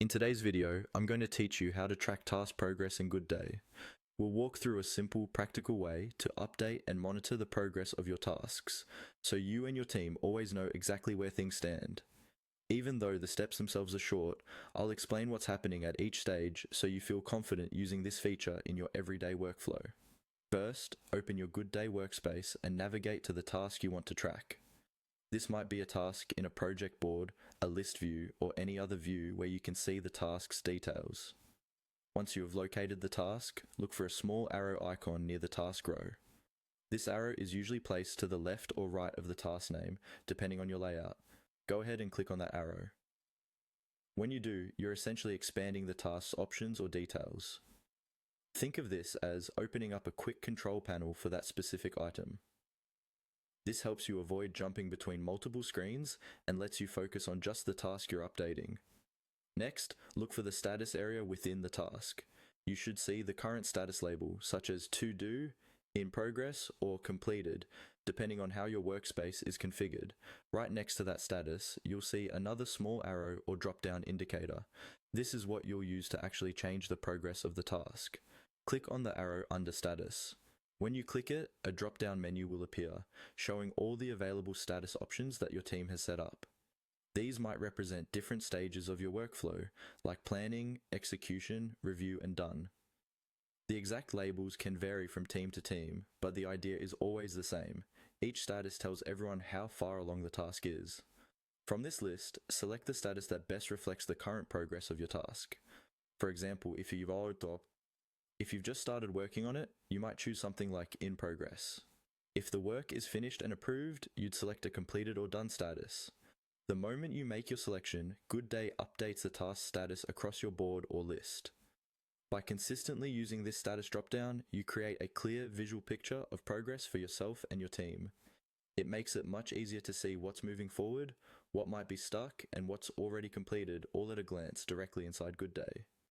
In today's video, I'm going to teach you how to track task progress in Goodday. We'll walk through a simple, practical way to update and monitor the progress of your tasks, so you and your team always know exactly where things stand. Even though the steps themselves are short, I'll explain what's happening at each stage so you feel confident using this feature in your everyday workflow. First, open your Goodday workspace and navigate to the task you want to track. This might be a task in a project board, a list view, or any other view where you can see the task's details. Once you have located the task, look for a small arrow icon near the task row. This arrow is usually placed to the left or right of the task name, depending on your layout. Go ahead and click on that arrow. When you do, you're essentially expanding the task's options or details. Think of this as opening up a quick control panel for that specific item. This helps you avoid jumping between multiple screens and lets you focus on just the task you're updating. Next, look for the status area within the task. You should see the current status label, such as to do, in progress, or completed, depending on how your workspace is configured. Right next to that status, you'll see another small arrow or drop-down indicator. This is what you'll use to actually change the progress of the task. Click on the arrow under status. When you click it, a drop-down menu will appear, showing all the available status options that your team has set up. These might represent different stages of your workflow, like planning, execution, review, and done. The exact labels can vary from team to team, but the idea is always the same. Each status tells everyone how far along the task is. From this list, select the status that best reflects the current progress of your task. For example, if you've just started working on it, you might choose something like in progress. If the work is finished and approved, you'd select a completed or done status. The moment you make your selection, Goodday updates the task status across your board or list. By consistently using this status dropdown, you create a clear visual picture of progress for yourself and your team. It makes it much easier to see what's moving forward, what might be stuck, and what's already completed all at a glance directly inside Goodday.